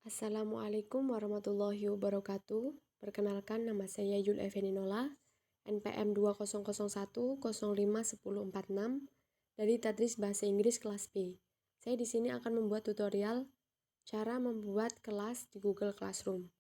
Assalamualaikum warahmatullahi wabarakatuh. Perkenalkan, nama saya Yul Eveninola, NPM 2001051046 dari Tadris Bahasa Inggris kelas B. Saya di sini akan membuat tutorial cara membuat kelas di Google Classroom.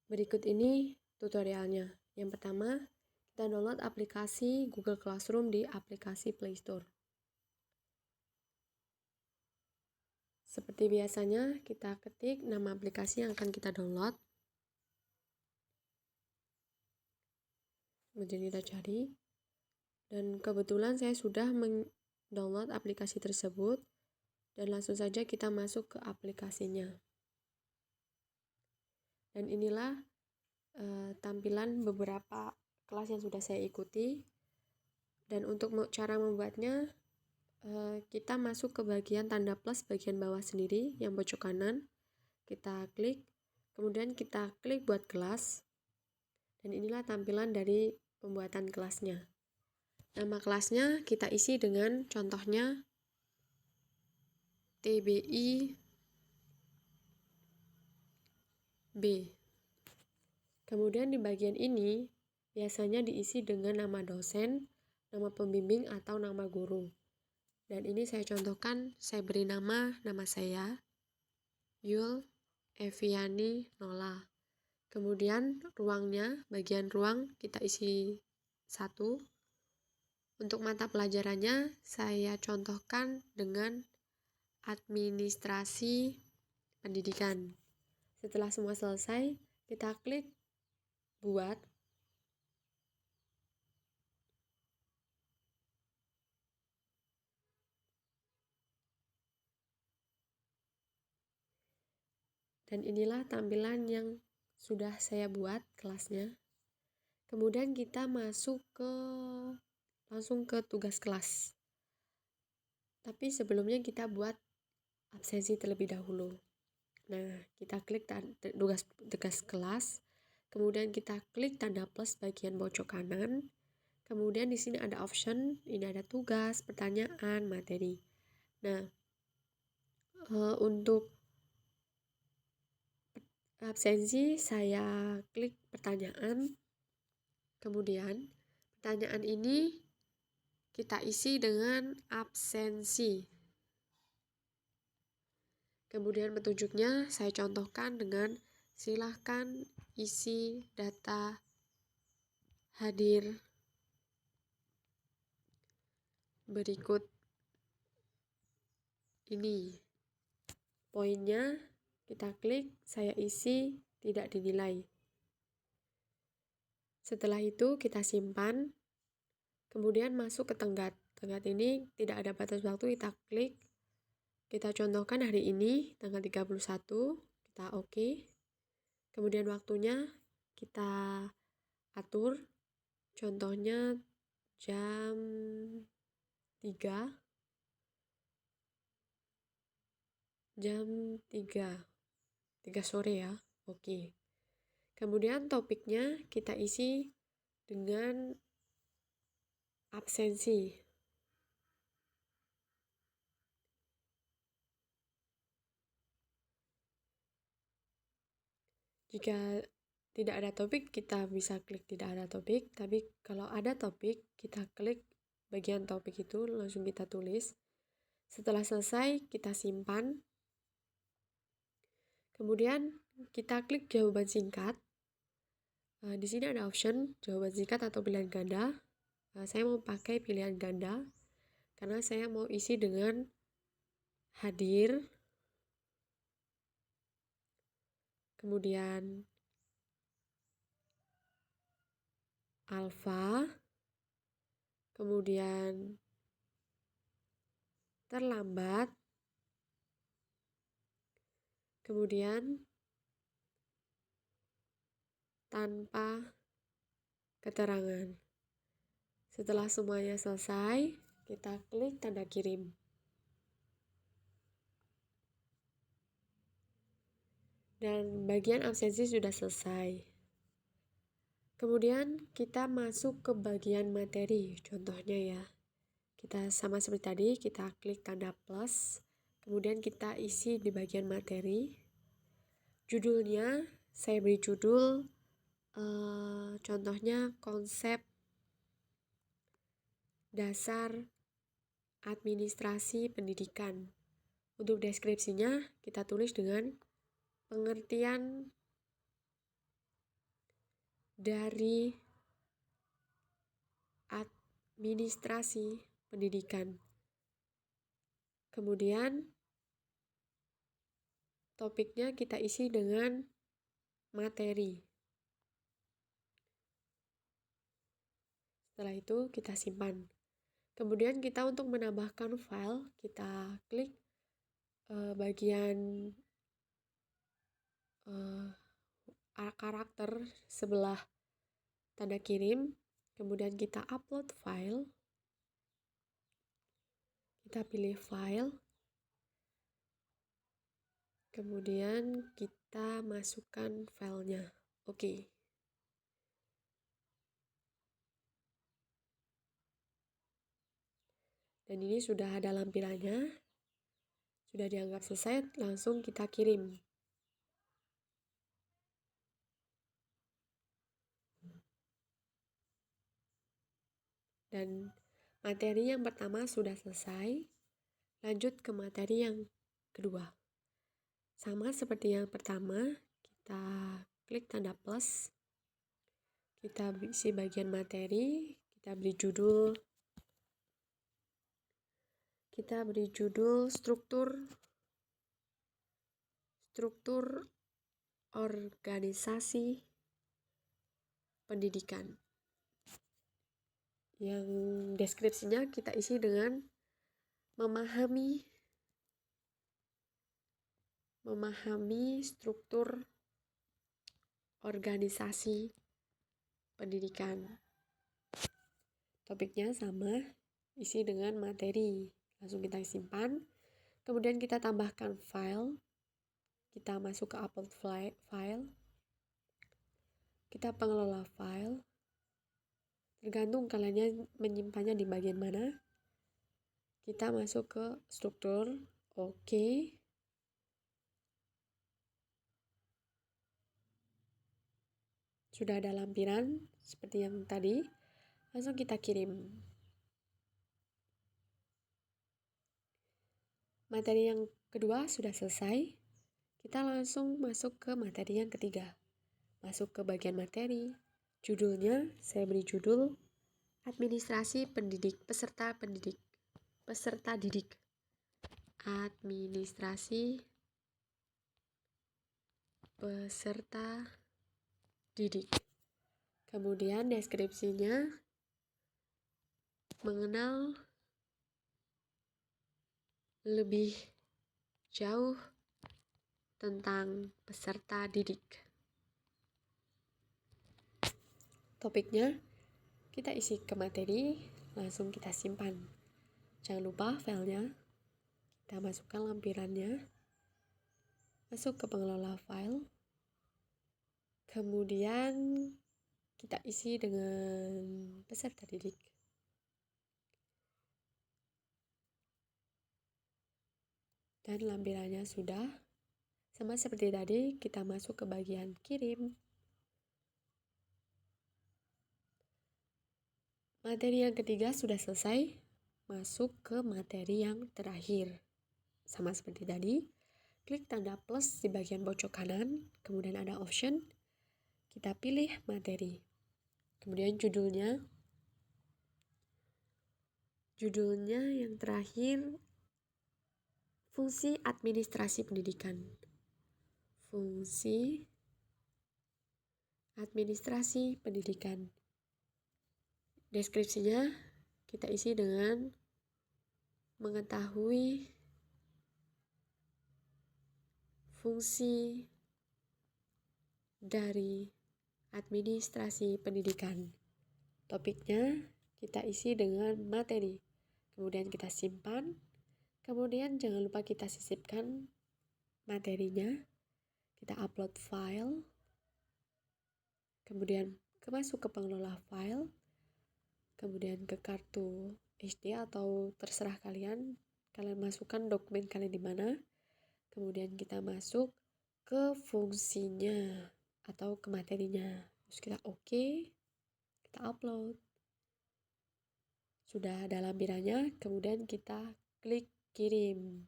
Berikut ini tutorialnya. Yang pertama, kita download aplikasi Google Classroom di aplikasi Play Store. Seperti biasanya, kita ketik nama aplikasi yang akan kita download. Kemudian kita cari. Dan kebetulan saya sudah mendownload aplikasi tersebut. Dan langsung saja kita masuk ke aplikasinya. Dan inilah tampilan beberapa kelas yang sudah saya ikuti. Dan untuk cara membuatnya, kita masuk ke bagian tanda plus bagian bawah sendiri yang pojok kanan. Kita klik, kemudian kita klik buat kelas. Dan inilah tampilan dari pembuatan kelasnya. Nama kelasnya kita isi dengan contohnya TBI B. Kemudian di bagian ini biasanya diisi dengan nama dosen, nama pembimbing, atau nama guru. Dan ini saya contohkan, saya beri nama saya, Yul Eviani Nola. Kemudian ruangnya, bagian ruang kita isi 1. Untuk mata pelajarannya saya contohkan dengan administrasi pendidikan. Setelah semua selesai, kita klik buat. Dan inilah tampilan yang sudah saya buat kelasnya. Kemudian kita masuk langsung ke tugas kelas. Tapi sebelumnya kita buat absensi terlebih dahulu. Nah, kita klik tugas kelas. Kemudian kita klik tanda plus bagian pojok kanan. Kemudian di sini ada option, ini ada tugas, pertanyaan, materi. Nah, untuk absensi saya klik pertanyaan. Kemudian pertanyaan ini kita isi dengan absensi. Kemudian petunjuknya saya contohkan dengan silahkan isi data hadir berikut ini. Poinnya kita klik, saya isi, tidak dinilai. Setelah itu kita simpan. Kemudian masuk ke tenggat. Tenggat ini tidak ada batas waktu, kita klik. Kita contohkan hari ini, tanggal 31, kita oke. Kemudian waktunya kita atur. Contohnya jam 3. Jam 3 sore ya, oke. Kemudian topiknya kita isi dengan absensi. Jika tidak ada topik, kita bisa klik tidak ada topik. Tapi kalau ada topik, kita klik bagian topik itu, langsung kita tulis. Setelah selesai, kita simpan. Kemudian kita klik jawaban singkat. Di sini ada option jawaban singkat atau pilihan ganda. Saya mau pakai pilihan ganda karena saya mau isi dengan hadir. Kemudian alfa. Kemudian terlambat. Kemudian tanpa keterangan. Setelah semuanya selesai, kita klik tanda kirim. Dan bagian absensi sudah selesai. Kemudian kita masuk ke bagian materi, contohnya ya. Kita sama seperti tadi, kita klik tanda plus. Kemudian kita isi di bagian materi. Judulnya saya beri judul contohnya konsep dasar administrasi pendidikan. Untuk deskripsinya kita tulis dengan pengertian dari administrasi pendidikan. Kemudian topiknya kita isi dengan materi. Setelah itu kita simpan. Kemudian kita untuk menambahkan file, kita klik bagian karakter sebelah tanda kirim. Kemudian kita upload file. Kita pilih file. Kemudian kita masukkan filenya. Oke. Dan ini sudah ada lampirannya. Sudah dianggap selesai, langsung kita kirim. Dan materi yang pertama sudah selesai. Lanjut ke materi yang kedua. Sama seperti yang pertama, kita klik tanda plus. Kita isi bagian materi, kita beri judul struktur organisasi pendidikan. Yang deskripsinya kita isi dengan memahami struktur organisasi pendidikan. Topiknya sama, isi dengan materi. Langsung kita simpan. Kemudian kita tambahkan file. Kita masuk ke upload file. Kita pengelola file. Tergantung kalian menyimpannya di bagian mana. Kita masuk ke struktur. Oke. Sudah ada lampiran seperti yang tadi. Langsung kita kirim. Materi yang kedua sudah selesai. Kita langsung masuk ke materi yang ketiga. Masuk ke bagian materi. Judulnya saya beri judul administrasi peserta didik. Administrasi peserta didik. Kemudian deskripsinya mengenal lebih jauh tentang peserta didik. Topiknya kita isi ke materi, langsung kita simpan. Jangan lupa filenya, kita masukkan lampirannya, masuk ke pengelola file, kemudian kita isi dengan peserta didik. Dan lampirannya sudah. Sama seperti tadi, kita masuk ke bagian kirim. Materi yang ketiga sudah selesai. Masuk ke materi yang terakhir. Sama seperti tadi, klik tanda plus di bagian pojok kanan, kemudian ada option. Kita pilih materi. Kemudian judulnya yang terakhir, fungsi administrasi pendidikan. Fungsi administrasi pendidikan. Deskripsinya kita isi dengan mengetahui fungsi dari administrasi pendidikan. Topiknya kita isi dengan materi. Kemudian kita simpan. Kemudian jangan lupa kita sisipkan materinya. Kita upload file. Kemudian masuk ke pengelola file. Kemudian ke kartu SD atau terserah kalian masukkan dokumen kalian di mana. Kemudian kita masuk ke fungsinya atau ke materinya. Terus kita oke, kita upload. Sudah ada lampirannya, kemudian kita klik kirim.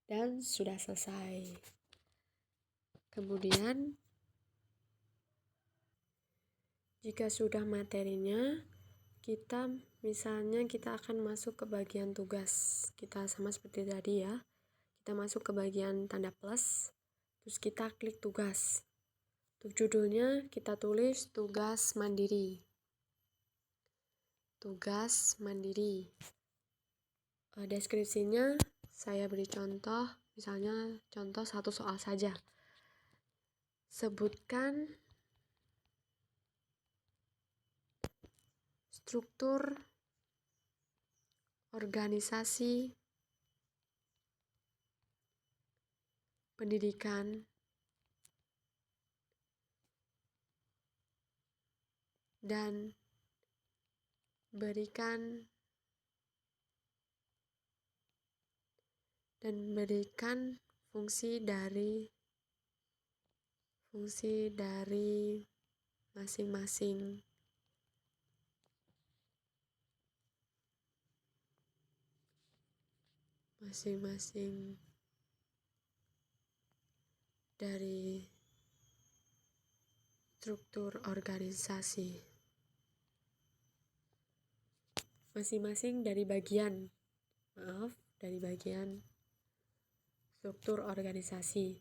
Dan sudah selesai. Kemudian jika sudah materinya, misalnya kita akan masuk ke bagian tugas. Kita sama seperti tadi ya. Kita masuk ke bagian tanda plus, terus kita klik tugas. Untuk judulnya kita tulis tugas mandiri. Tugas mandiri. Deskripsinya saya beri contoh, misalnya contoh satu soal saja. Sebutkan struktur organisasi pendidikan dan berikan fungsi dari masing-masing dari struktur organisasi, masing-masing dari bagian struktur organisasi.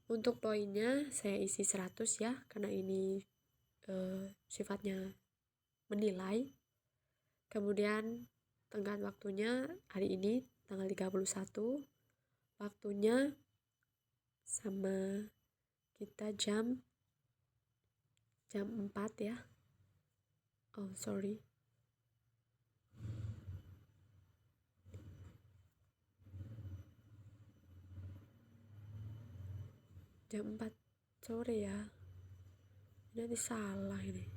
Untuk poinnya saya isi 100 ya, karena ini sifatnya menilai. Kemudian tenggat waktunya hari ini tanggal 31, waktunya sama kita jam 4 ya. Oh sorry, jam 4 sore ya. Nanti salah ini.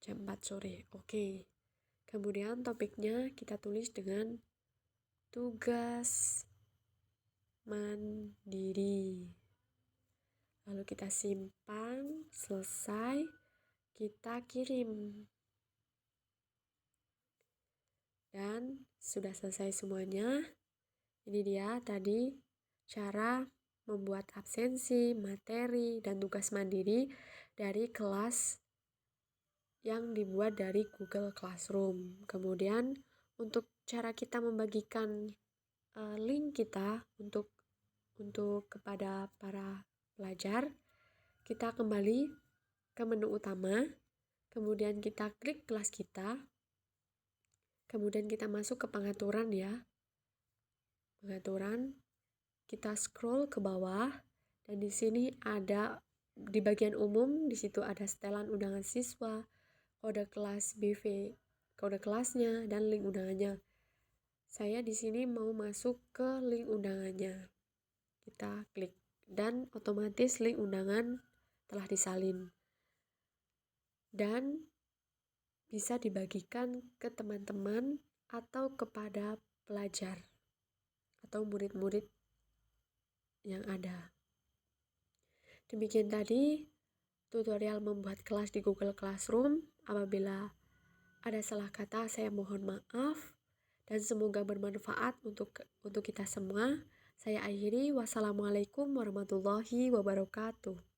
Jam 4 sore, oke. Kemudian topiknya kita tulis dengan tugas mandiri. Lalu kita simpan, selesai, kita kirim. Dan sudah selesai semuanya. Ini dia tadi cara membuat absensi, materi, dan tugas mandiri dari kelas yang dibuat dari Google Classroom. Kemudian untuk cara kita membagikan link kita untuk kepada para pelajar, kita kembali ke menu utama, kemudian kita klik kelas kita, kemudian kita masuk ke pengaturan ya. Pengaturan, kita scroll ke bawah, dan di sini ada di bagian umum, di situ ada setelan undangan siswa, kode kelas BV, kode kelasnya, dan link undangannya. Saya di sini mau masuk ke link undangannya. Kita klik dan otomatis link undangan telah disalin dan bisa dibagikan ke teman-teman atau kepada pelajar atau murid-murid yang ada. Demikian tadi tutorial membuat kelas di Google Classroom. Apabila ada salah kata, saya mohon maaf dan semoga bermanfaat untuk kita semua. Saya akhiri, wassalamualaikum warahmatullahi wabarakatuh.